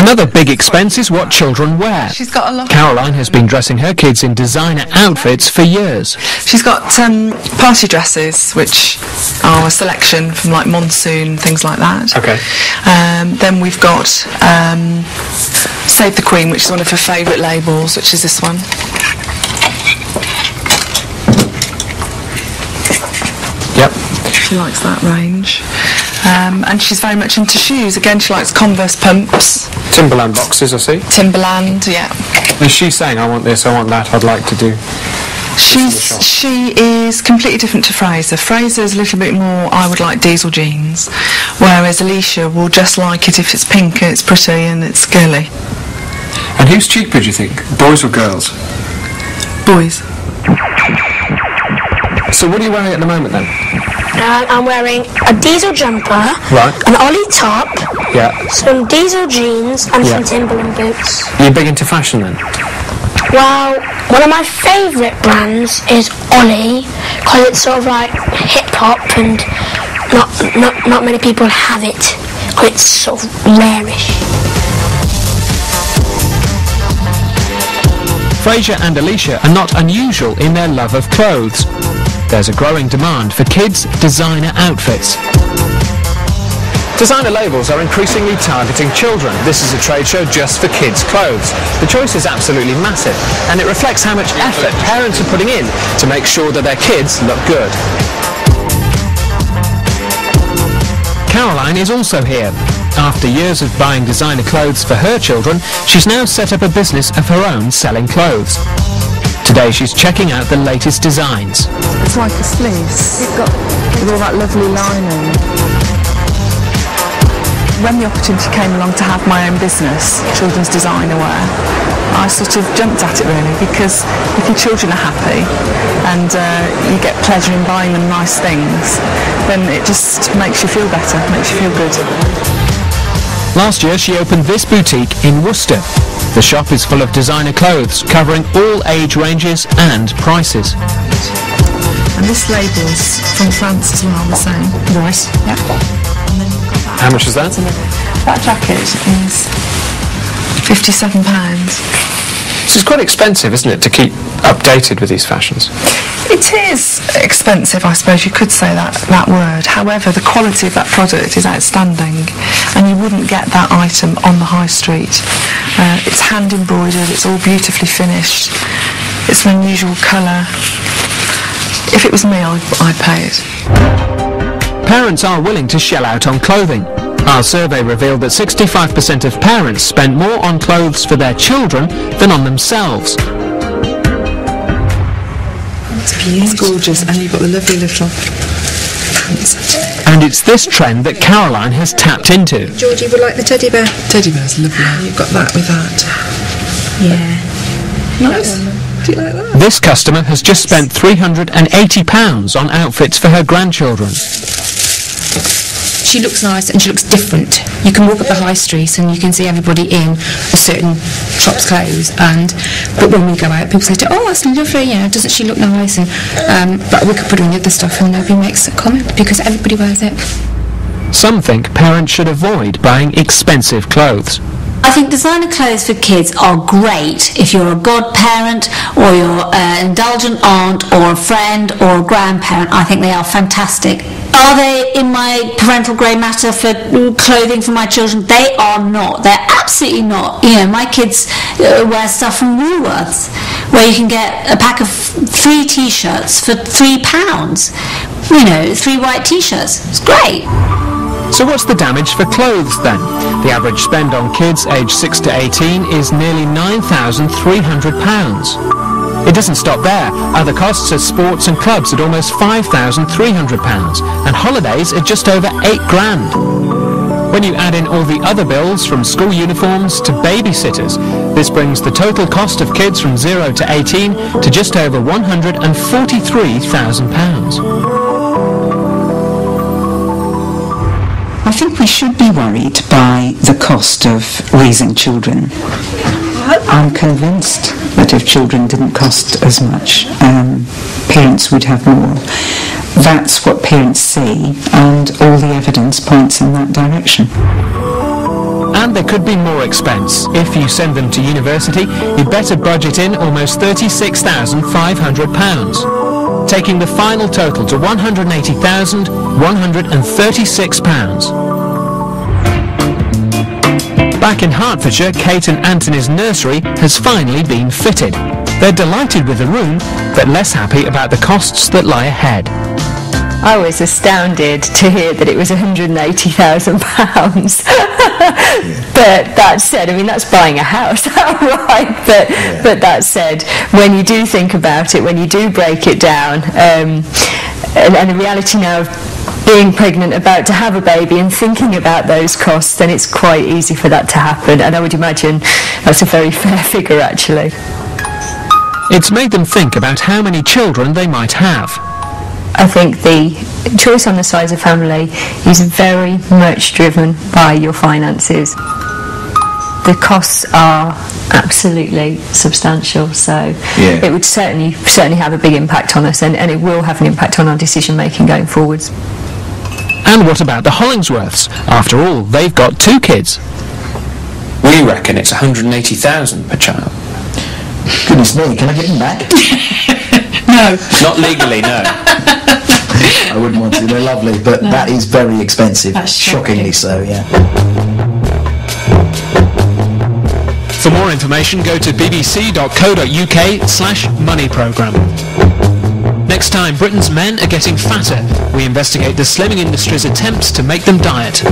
Another big expense is what children wear. She's got a lot. Caroline has been dressing her kids in designer outfits for years. She's got party dresses, which are a selection from like Monsoon, things like that. Okay. Then we've got Save the Queen, which is one of her favourite labels, which is this one. Yep. She likes that range. And she's very much into shoes. Again, she likes Converse pumps. Timberland boxes, I see. Timberland, yeah. Is she saying, I want this, I want that, I'd like to do? She is completely different to Fraser. Fraser's a little bit more, I would like diesel jeans, whereas Alicia will just like it if it's pink and it's pretty and it's girly. And who's cheaper, do you think? Boys or girls? Boys. So what are you wearing at the moment then? I'm wearing a diesel jumper, right, an Ollie top, yeah, some diesel jeans and some Timberland boots. Are you big into fashion then? Well, one of my favourite brands is Ollie, because it's sort of like hip-hop and not many people have it, because it's sort of rarish. Fraser and Alicia are not unusual in their love of clothes. There's a growing demand for kids' designer outfits. Designer labels are increasingly targeting children. This is a trade show just for kids' clothes. The choice is absolutely massive, and it reflects how much effort parents are putting in to make sure that their kids look good. Caroline is also here. After years of buying designer clothes for her children, she's now set up a business of her own selling clothes. Today she's checking out the latest designs. It's like a fleece. With all that lovely lining. When the opportunity came along to have my own business, children's designer wear, I sort of jumped at it really, because if your children are happy and you get pleasure in buying them nice things, then it just makes you feel better, makes you feel good. Last year she opened this boutique in Worcester. The shop is full of designer clothes, covering all age ranges and prices. And this label's from France as well, the same. Right. Yeah. And then you've got that. How much is that? That jacket is £57. This is quite expensive, isn't it, to keep updated with these fashions? It is expensive, I suppose you could say that word. However, the quality of that product is outstanding, and you wouldn't get that item on the high street. It's hand embroidered, it's all beautifully finished, it's an unusual colour. If it was me, I'd pay it. Parents are willing to shell out on clothing. Our survey revealed that 65% of parents spend more on clothes for their children than on themselves. It's gorgeous, and you've got the lovely little pants. And it's this trend that Caroline has tapped into. Georgie would like the teddy bear. Teddy bear's lovely. You've got that with that. Yeah. Nice. Do you like that? This customer has just spent £380 on outfits for her grandchildren. She looks nice and she looks different. You can walk up the high street and you can see everybody in a certain shop's clothes, but when we go out, people say, "Oh, that's lovely, you know, doesn't she look nice?" And but we could put her in the other stuff and nobody makes a comment because everybody wears it. Some think parents should avoid buying expensive clothes. I think designer clothes for kids are great if you're a godparent or you're an indulgent aunt or a friend or a grandparent. I think they are fantastic. Are they in my parental grey matter for clothing for my children? They are not. They're absolutely not. You know, my kids wear stuff from Woolworths where you can get a pack of 3 t-shirts for £3. You know, 3 white t-shirts. It's great. So what's the damage for clothes then? The average spend on kids aged 6 to 18 is nearly £9,300. It doesn't stop there. Other costs are sports and clubs at almost £5,300 and holidays at just over £8,000. When you add in all the other bills from school uniforms to babysitters, this brings the total cost of kids from 0 to 18 to just over £143,000. I think we should be worried by the cost of raising children. I'm convinced that if children didn't cost as much, parents would have more. That's what parents say, and all the evidence points in that direction. And there could be more expense. If you send them to university, you'd better budget in almost £36,500, taking the final total to £180,136. Back in Hertfordshire, Kate and Anthony's nursery has finally been fitted. They're delighted with the room, but less happy about the costs that lie ahead. I was astounded to hear that it was £180,000. But that said, I mean, that's buying a house outright. But that said, when you do think about it, when you do break it down, and the reality now of being pregnant, about to have a baby, and thinking about those costs, then it's quite easy for that to happen. And I would imagine that's a very fair figure, actually. It's made them think about how many children they might have. I think the choice on the size of family is very much driven by your finances. The costs are absolutely substantial, so it would certainly have a big impact on us, and it will have an impact on our decision making going forwards. And what about the Hollingsworths? After all, they've got 2 kids. We reckon it's 180,000 per child. Goodness me, can I get them back? No. Not legally, no. I wouldn't want to, they're lovely, but that is very expensive. That's shockingly so, yeah. For more information, go to bbc.co.uk/money programme. Next time, Britain's men are getting fatter. We investigate the slimming industry's attempts to make them diet.